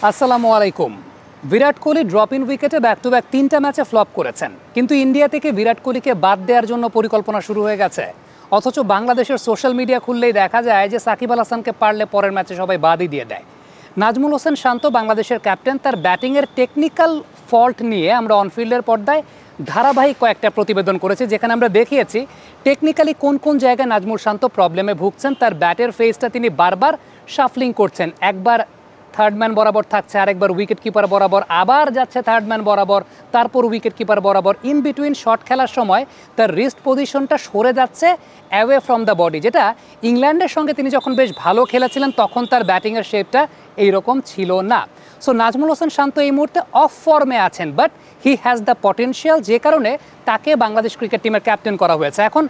আসসালামু আলাইকুম। Virat Kohli drop in উইকেটে ব্যাক টু ব্যাক 3টা ম্যাচে ফ্লপ করেছেন, কিন্তু ইন্ডিয়া থেকে বিরাট কোহলিকে বাদ দেওয়ার জন্য পরিকল্পনা শুরু হয়ে গেছে। অথচ বাংলাদেশের সোশ্যাল মিডিয়া খুললেই দেখা যায় যে সাকিব আল হাসানকে পারলে পরের ম্যাচে সবাই বাদই দিয়ে দেয়। নাজমুল হোসেন শান্ত বাংলাদেশের ক্যাপ্টেন, তার ব্যাটিংয়ের টেকনিক্যাল ফল্ট নিয়ে আমরা অনফিল্ডের পর্দায় ধারাবাহিক কয়েকটা প্রতিবেদন করেছি, যেখানে আমরা দেখিয়েছি টেকনিক্যালি কোন কোন জায়গায় নাজমুল শান্ত প্রবলেমে ভুগছেন। তার ব্যাটের ফেসটা তিনি বারবার শাফলিং করছেন, একবার থার্ড ম্যান বরাবর থাকছে, আরেকবার উইকেট কিপার বরাবর, আবার যাচ্ছে থার্ড ম্যান বরাবর, তারপর উইকেট কিপার বরাবর। ইন বিটুইন শট খেলার সময় তার রিস্ট পজিশনটা সরে যাচ্ছে অ্যাওয়ে ফ্রম দ্য বডি, যেটা ইংল্যান্ডের সঙ্গে তিনি যখন বেশ ভালো খেলেছিলেন তখন তার ব্যাটিংয়ের শেপটা এইরকম ছিল না। সো নাজমুল হোসেন শান্ত এই মুহূর্তে অফ ফর্মে আছেন, but he has the potential, যে কারণে তাকে বাংলাদেশ ক্রিকেট টিমের ক্যাপ্টেন করা হয়েছে। এখন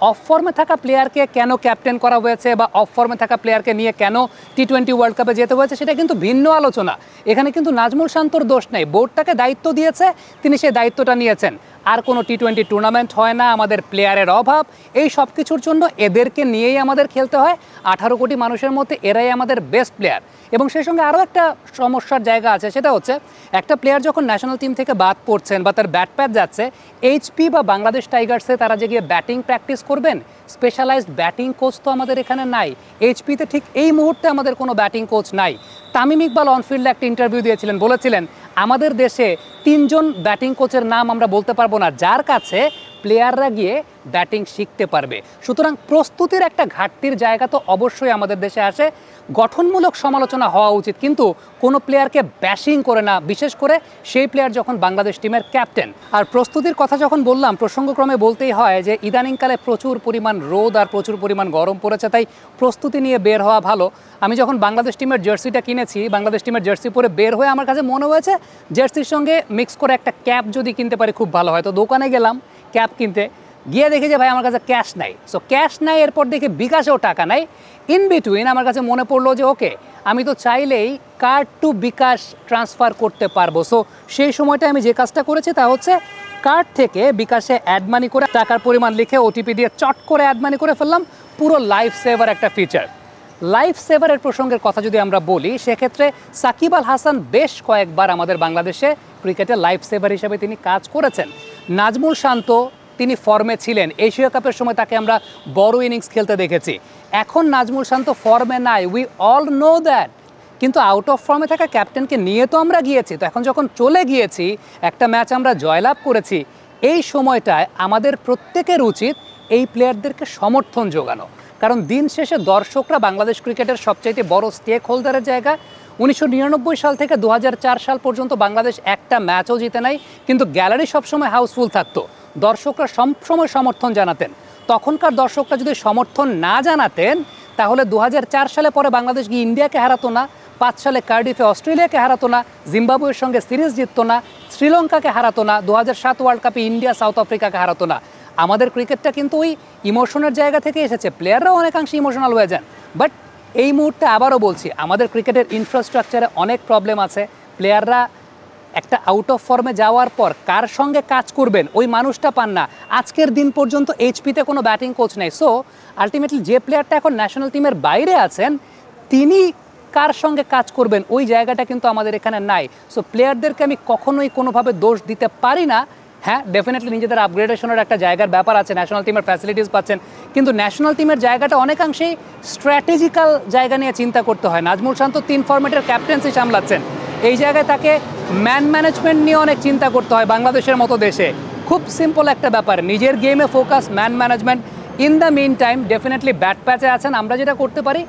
অফ ফর্মে থাকা প্লেয়ারকে কেন ক্যাপ্টেন করা হয়েছে বা অফ ফর্মে থাকা প্লেয়ারকে নিয়ে কেন টি-20 ওয়ার্ল্ড কাপে যেতে হয়েছে সেটা কিন্তু ভিন্ন আলোচনা। এখানে কিন্তু নাজমুল শান্তর দোষ নেই, বোর্ড তাকে দায়িত্ব দিয়েছে, তিনি সেই দায়িত্বটা নিয়েছেন। আর কোনো টি-20 টুর্নামেন্ট হয় না, আমাদের প্লেয়ারের অভাব, এই সব কিছুর জন্য এদেরকে নিয়েই আমাদের খেলতে হয়। 18 কোটি মানুষের মধ্যে এরাই আমাদের বেস্ট প্লেয়ার। এবং সেই সঙ্গে আরও একটা সমস্যার জায়গা আছে, সেটা হচ্ছে একটা প্লেয়ার যখন ন্যাশনাল টিম থেকে বাদ পড়ছেন বা তার ব্যাট প্যাচ যাচ্ছে, এইচপি বা বাংলাদেশ টাইগার্সে তারা যে গিয়ে ব্যাটিং প্র্যাকটিস করবেন, স্পেশালাইজড ব্যাটিং কোচ তো আমাদের এখানে নাই। এইচপিতে ঠিক এই মুহূর্তে আমাদের কোনো ব্যাটিং কোচ নাই। তামিম ইকবাল অনফিল্ডে একটা ইন্টারভিউ দিয়েছিলেন, বলেছিলেন আমাদের দেশে 3 জন ব্যাটিং কোচের নাম আমরা বলতে পারবো না যার কাছে প্লেয়াররা গিয়ে ব্যাটিং শিখতে পারবে। সুতরাং প্রস্তুতির একটা ঘাটতির জায়গা তো অবশ্যই আমাদের দেশে আসে। গঠনমূলক সমালোচনা হওয়া উচিত, কিন্তু কোনো প্লেয়ারকে ব্যাশিং করে না, বিশেষ করে সেই প্লেয়ার যখন বাংলাদেশ টিমের ক্যাপ্টেন। আর প্রস্তুতির কথা যখন বললাম, প্রসঙ্গক্রমে বলতেই হয় যে ইদানিংকালে প্রচুর পরিমাণ রোদ আর প্রচুর পরিমাণ গরম পড়েছে, তাই প্রস্তুতি নিয়ে বের হওয়া ভালো। আমি যখন বাংলাদেশ টিমের জার্সিটা কিনেছি, বাংলাদেশ টিমের জার্সি পরে বের হয়ে আমার কাছে মনে হয়েছে জার্সির সঙ্গে মিক্স করে একটা ক্যাপ যদি কিনতে পারি খুব ভালো হয়। তো দোকানে গেলাম ক্যাপ কিনতে, গিয়ে দেখি যে ভাই আমার কাছে ক্যাশ নাই। সো ক্যাশ নাই, এরপর দেখি বিকাশেও টাকা নাই। ইন বিটুইন আমার কাছে মনে পড়লো যে ওকে, আমি তো চাইলেই কার্ড টু বিকাশ ট্রান্সফার করতে পারবো। সো সেই সময়টা আমি যে কাজটা করেছি তা হচ্ছে কার্ড থেকে বিকাশে অ্যাড মানি করে টাকার পরিমাণ লিখে ওটিপি দিয়ে চট করে অ্যাড মানি করে ফেললাম। পুরো লাইফ সেভার একটা ফিচার। লাইফ সেভারের প্রসঙ্গের কথা যদি আমরা বলি, সেক্ষেত্রে সাকিব আল হাসান বেশ কয়েকবার আমাদের বাংলাদেশে ক্রিকেটে লাইফ সেভার হিসেবে তিনি কাজ করেছেন। নাজমুল শান্ত তিনি ফর্মে ছিলেন, এশিয়া কাপের সময় তাকে আমরা বড় ইনিংস খেলতে দেখেছি। এখন নাজমুল শান্ত ফর্মে নাই, উই অল নো দ্যাট, কিন্তু আউট অফ ফর্মে থাকা ক্যাপ্টেনকে নিয়ে তো আমরা গিয়েছি। তো এখন যখন চলে গিয়েছি, একটা ম্যাচ আমরা জয়লাভ করেছি, এই সময়টায় আমাদের প্রত্যেকের উচিত এই প্লেয়ারদেরকে সমর্থন যোগানো। কারণ দিন শেষে দর্শকরা বাংলাদেশ ক্রিকেটের সবচাইতে বড় স্টেক হোল্ডারের জায়গা। 1999 সাল থেকে 2004 সাল পর্যন্ত বাংলাদেশ একটা ম্যাচও জিতে নাই, কিন্তু গ্যালারি সবসময় হাউসফুল থাকতো, দর্শকরা সবসময় সমর্থন জানাতেন। তখনকার দর্শকরা যদি সমর্থন না জানাতেন, তাহলে 2004 সালে পরে বাংলাদেশ গিয়ে ইন্ডিয়াকে হারাতো না, 5 সালে কার্ডিফে অস্ট্রেলিয়াকে হারাতো না, জিম্বাবুয়ের সঙ্গে সিরিজ জিততো না, শ্রীলঙ্কাকে হারাতো না, 2007 ওয়ার্ল্ড কাপে ইন্ডিয়া সাউথ আফ্রিকাকে হারাতো না। আমাদের ক্রিকেটটা কিন্তু ওই ইমোশনের জায়গা থেকে এসেছে, প্লেয়াররাও অনেকাংশে ইমোশনাল হয়ে যান। বাট এই মুহূর্তে আবারও বলছি, আমাদের ক্রিকেটের ইনফ্রাস্ট্রাকচারে অনেক প্রবলেম আছে। প্লেয়াররা একটা আউট অফ ফর্মে যাওয়ার পর কার সঙ্গে কাজ করবেন ওই মানুষটা পান না। আজকের দিন পর্যন্ত এইচপিতে কোনো ব্যাটিং কোচ নেই। সো আলটিমেটলি যে প্লেয়ারটা এখন ন্যাশনাল টিমের বাইরে আছেন, তিনি কার সঙ্গে কাজ করবেন ওই জায়গাটা কিন্তু আমাদের এখানে নাই। সো প্লেয়ারদেরকে আমি কখনোই কোনোভাবে দোষ দিতে পারি না। হ্যাঁ, ডেফিনেটলি নিজেদের আপগ্রেডেশনের একটা জায়গার ব্যাপার আছে, ন্যাশনাল টিমের ফ্যাসিলিটিস পাচ্ছেন, কিন্তু ন্যাশনাল টিমের জায়গাটা অনেকাংশেই স্ট্র্যাটেজিক্যাল জায়গা নিয়ে চিন্তা করতে হয়। নাজমুল শান্ত 3 ফরম্যাটের ক্যাপ্টেন্সি সামলাচ্ছেন, এই জায়গায় তাকে ম্যান ম্যানেজমেন্ট নিয়ে অনেক চিন্তা করতে হয়। বাংলাদেশের মতো দেশে খুব সিম্পল একটা ব্যাপার, নিজের গেমে focus, man management. In the mean time definitely bad প্যাচে আছেন, আমরা যেটা করতে পারি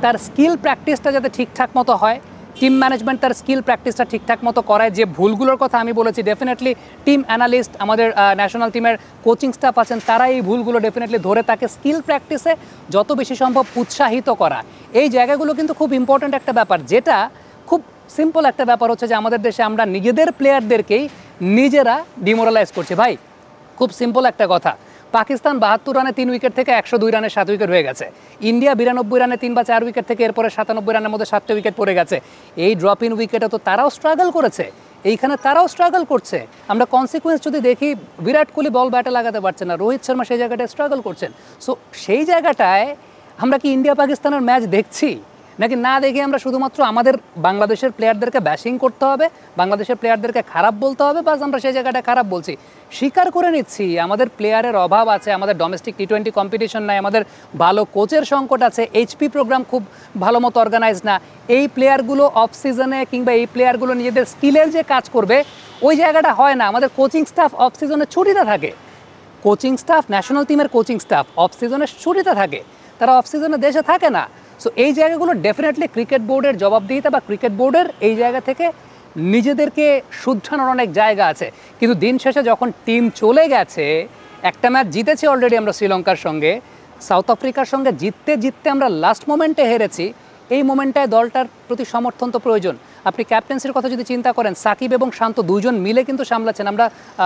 তার স্কিল প্র্যাকটিসটা যাতে ঠিকঠাক মতো হয়, টিম ম্যানেজমেন্ট তার স্কিল প্র্যাকটিসটা ঠিকঠাক মতো করায়। যে ভুলগুলোর কথা আমি বলেছি, ডেফিনেটলি টিম অ্যানালিস্ট, আমাদের ন্যাশনাল টিমের কোচিং স্টাফ আছেন, তারা এই ভুলগুলো ডেফিনেটলি ধরে তাকে স্কিল প্র্যাকটিসে যত বেশি সম্ভব উৎসাহিত করা। এই জায়গাগুলো কিন্তু খুব ইম্পর্ট্যান্ট একটা ব্যাপার। যেটা খুব সিম্পল একটা ব্যাপার হচ্ছে যে আমাদের দেশে আমরা নিজেদের প্লেয়ারদেরকেই নিজেরা ডিমোরালাইজ করছি। ভাই খুব সিম্পল একটা কথা, পাকিস্তান 72 রানে 3 উইকেট থেকে 102 রানে 7 উইকেট হয়ে গেছে। ইন্ডিয়া 92 রানে 3 বা 4 উইকেট থেকে এরপরে 97 রানের মধ্যে 7টা উইকেট পড়ে গেছে। এই ড্রপ ইন উইকেটে তো তারাও স্ট্রাগল করেছে, এইখানে তারাও স্ট্রাগল করছে। আমরা কনসিকুয়েন্স যদি দেখি, বিরাট কোহলি বল ব্যাটে লাগাতে পারছে না, রোহিত শর্মা সেই জায়গাটায় স্ট্রাগল করছেন। সো সেই জায়গাটায় আমরা কি ইন্ডিয়া পাকিস্তানের ম্যাচ দেখছি? নাকি না দেখে আমরা শুধুমাত্র আমাদের বাংলাদেশের প্লেয়ারদেরকে ব্যাশিং করতে হবে, বাংলাদেশের প্লেয়ারদেরকে খারাপ বলতে হবে, বাস আমরা সেই জায়গাটা খারাপ বলছি। স্বীকার করে নিচ্ছি আমাদের প্লেয়ারের অভাব আছে, আমাদের ডোমেস্টিক টি20 কম্পিটিশন নাই, আমাদের ভালো কোচের সংকট আছে, এইচপি প্রোগ্রাম খুব ভালো মতো অর্গানাইজ না। এই প্লেয়ারগুলো অফ সিজনে কিংবা এই প্লেয়ারগুলো নিজেদের স্কিলের যে কাজ করবে ওই জায়গাটা হয় না। আমাদের কোচিং স্টাফ অফ সিজনে ছুটিতে থাকে, কোচিং স্টাফ, ন্যাশনাল টিমের কোচিং স্টাফ অফ সিজনে ছুটিতে থাকে, তারা অফ সিজনে দেশে থাকে না। সো এই জায়গাগুলো ডেফিনেটলি ক্রিকেট বোর্ডের জবাবদিহিতা বা ক্রিকেট বোর্ডের এই জায়গা থেকে নিজেদেরকে শুধরানোর অনেক জায়গা আছে। কিন্তু দিন শেষে যখন টিম চলে গেছে, একটা ম্যাচ জিতেছি অলরেডি আমরা শ্রীলঙ্কার সঙ্গে, সাউথ আফ্রিকার সঙ্গে জিততে জিততে আমরা লাস্ট মোমেন্টে হেরেছি, এই মোমেন্টটায় দলটার প্রতি সমর্থন তো প্রয়োজন। আপনি ক্যাপ্টেন্সির কথা যদি চিন্তা করেন, সাকিব এবং শান্ত দুজন মিলে কিন্তু সামলাচ্ছেন। আমরা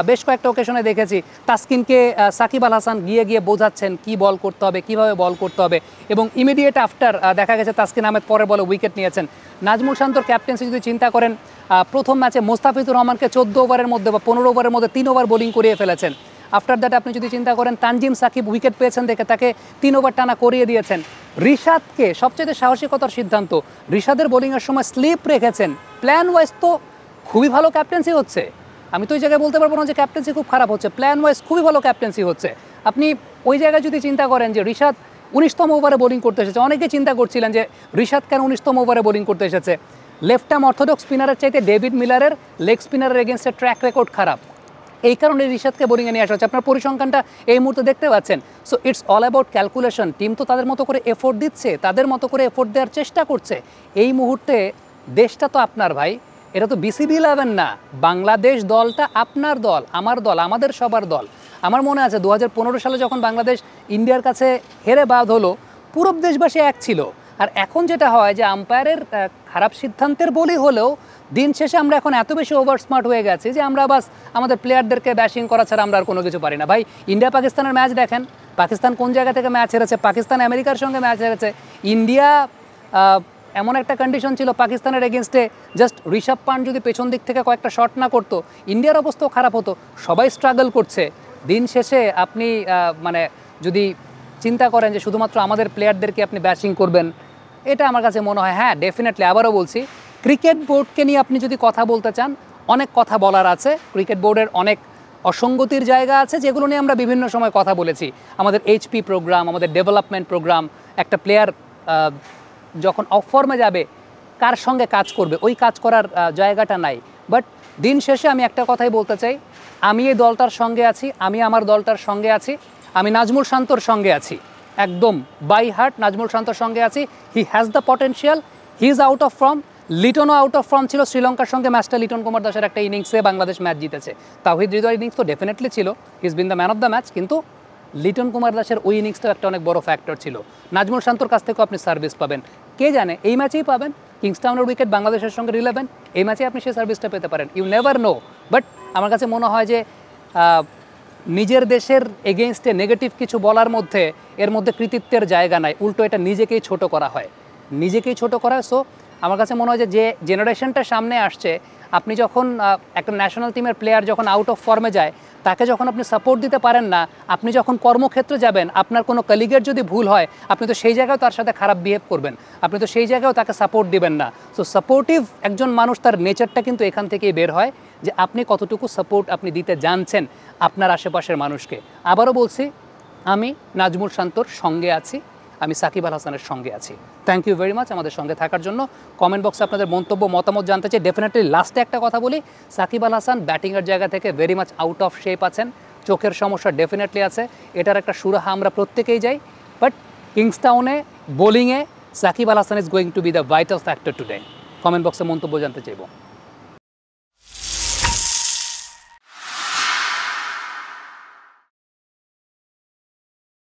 বেশ কয়েকটা ওকেশনে দেখেছি তাসকিনকে সাকিব আল হাসান গিয়ে গিয়ে বোঝাচ্ছেন কি বল করতে হবে, কিভাবে বল করতে হবে, এবং ইমিডিয়েট আফটার দেখা গেছে তাসকিন আহমেদ পরের বলে উইকেট নিয়েছেন। নাজমুল শান্তর ক্যাপ্টেন্সি যদি চিন্তা করেন, প্রথম ম্যাচে মোস্তাফিজুর রহমানকে 14 ওভারের মধ্যে বা 15 ওভারের মধ্যে 3 ওভার বোলিং করিয়ে ফেলেছেন। আফটার দ্যাট আপনি যদি চিন্তা করেন, তানজিম সাকিব উইকেট পেয়েছেন দেখে তাকে 3 ওভার টানা করিয়ে দিয়েছেন। রিশাদকে সবচেয়ে সাহসিকতার সিদ্ধান্ত, রিশাদের বোলিংয়ের সময় স্লিপ রেখেছেন। প্ল্যান ওয়াইজ তো খুবই ভালো ক্যাপ্টেন্সি হচ্ছে, আমি তো ওই জায়গায় বলতে পারবো না যে ক্যাপ্টেন্সি খুব খারাপ হচ্ছে, প্ল্যান ওয়াইজ খুবই ভালো ক্যাপ্টেন্সি হচ্ছে। আপনি ওই জায়গায় যদি চিন্তা করেন যে রিশাদ 19তম ওভারে বোলিং করতে এসেছে, অনেকে চিন্তা করছিলেন যে রিশাদ কেন 19তম ওভারে বোলিং করতে এসেছে। লেফট আর্ম অর্থোডক্স স্পিনারের চাইতে ডেভিড মিলারের লেগ স্পিনারের এগেনস্টে ট্র্যাক রেকর্ড খারাপ, এই কারণে রিশাদকে বোলিংয়ে নিয়ে আসা হচ্ছে। আপনার পরিসংখ্যানটা এই মুহূর্তে দেখতে পাচ্ছেন। So it's all about calculation. Team তো তাদের মতো করে এফোর্ট দিচ্ছে, তাদের মতো করে এফোর্ট দেওয়ার চেষ্টা করছে। এই মুহূর্তে দেশটা তো আপনার ভাই, এটা তো বিসিবি 11 না, বাংলাদেশ দলটা আপনার দল, আমার দল, আমাদের সবার দল। আমার মনে আছে 2015 সালে যখন বাংলাদেশ ইন্ডিয়ার কাছে হেরে বাদ হলো, পুরো দেশবাসী এক ছিল। আর এখন যেটা হয় যে আম্পায়ারের খারাপ সিদ্ধান্তের বলি হলেও দিন শেষে আমরা এখন এত বেশি ওভার স্মার্ট হয়ে গেছি যে আমরা বাস আমাদের প্লেয়ারদেরকে ব্যাশিং করা ছাড়া আমরা আর কোনো কিছু পারি না। ভাই ইন্ডিয়া পাকিস্তানের ম্যাচ দেখেন, পাকিস্তান কোন জায়গা থেকে ম্যাচ হেরেছে, পাকিস্তান আমেরিকার সঙ্গে ম্যাচ হেরেছে। ইন্ডিয়া এমন একটা কন্ডিশন ছিল পাকিস্তানের এগেনস্টে, জাস্ট ঋষভ পান্ট যদি পেছন দিক থেকে কয়েকটা শট না করতো ইন্ডিয়ার অবস্থাও খারাপ হতো। সবাই স্ট্রাগল করছে। দিন শেষে আপনি মানে যদি চিন্তা করেন যে শুধুমাত্র আমাদের প্লেয়ারদেরকে আপনি ব্যাশিং করবেন, এটা আমার কাছে মনে হয় হ্যাঁ ডেফিনেটলি। আবারও বলছি, ক্রিকেট বোর্ডকে নিয়ে আপনি যদি কথা বলতে চান, অনেক কথা বলার আছে। ক্রিকেট বোর্ডের অনেক অসঙ্গতির জায়গা আছে যেগুলো নিয়ে আমরা বিভিন্ন সময় কথা বলেছি। আমাদের এইচপি প্রোগ্রাম, আমাদের ডেভেলপমেন্ট প্রোগ্রাম, একটা প্লেয়ার যখন অফ ফর্মে যাবে কার সঙ্গে কাজ করবে, ওই কাজ করার জায়গাটা নাই। বাট দিন শেষে আমি একটা কথাই বলতে চাই, আমি এই দলটার সঙ্গে আছি, আমি আমার দলটার সঙ্গে আছি, আমি নাজমুল শান্তর সঙ্গে আছি, একদম বাই হার্ট নাজমুল শান্তর সঙ্গে আছি। He has the potential, he is out of form. লিটনও আউট অফ ফর্ম ছিল, শ্রীলঙ্কার সঙ্গে ম্যাচটা লিটন কুমার দাসের একটা ইনিংসে বাংলাদেশ ম্যাচ জিতেছে। তাওহিদ হৃদয়ের ইনিংস তো ডেফিনেটলি ছিল, he is been the man of the match, কিন্তু লিটন কুমার দাসের ওই ইনিংসটাও একটা অনেক বড় ফ্যাক্টর ছিল। নাজমুল শান্তর কাছ থেকেও আপনি সার্ভিস পাবেন, কে জানে এই ম্যাচেই পাবেন। কিংস্টাউনের উইকেট বাংলাদেশের সঙ্গে রিলেভেন্ট, এই ম্যাচে আপনি সেই সার্ভিসটা পেতে পারেন, ইউ নেভার নো। বাট আমার কাছে মনে হয় যে নিজের দেশের এগেইনস্টে নেগেটিভ কিছু বলার মধ্যে এর মধ্যে কৃতিত্বের জায়গা নাই, উল্টো এটা নিজেকেই ছোট করা হয়, নিজেকেই ছোট করা হয়। সো আমার কাছে মনে হয় যে জেনারেশনটা সামনে আসছে, আপনি যখন একটা ন্যাশনাল টিমের প্লেয়ার যখন আউট অফ ফর্মে যায়, তাকে যখন আপনি সাপোর্ট দিতে পারেন না, আপনি যখন কর্মক্ষেত্রে যাবেন, আপনার কোনো কলিগের যদি ভুল হয়, আপনি তো সেই জায়গায় তার সাথে খারাপ বিহেভ করবেন, আপনি তো সেই জায়গায়ও তাকে সাপোর্ট দিবেন না। সো সাপোর্টিভ একজন মানুষ, তার নেচারটা কিন্তু এখান থেকেই বের হয় যে আপনি কতটুকু সাপোর্ট আপনি দিতে জানছেন আপনার আশেপাশের মানুষকে। আবারও বলছি, আমি নাজমুল শান্তর সঙ্গে আছি, আমি সাকিব আল হাসানের সঙ্গে আছি। থ্যাংক ইউ ভেরি মাচ আমাদের সঙ্গে থাকার জন্য। কমেন্ট বক্সে আপনাদের মন্তব্য মতামত জানতে চাই। ডেফিনেটলি লাস্টে একটা কথা বলি, সাকিব আল হাসান ব্যাটিংয়ের জায়গা থেকে very much out of shape আছেন, চোখের সমস্যা ডেফিনেটলি আছে, এটার একটা সুরাহা আমরা প্রত্যেকেই যাই। বাট কিংস্টাউনে বোলিংয়ে Shakib Al Hasan is going to be the vital factor today. Comment বক্সে মন্তব্য জানতে চাইব।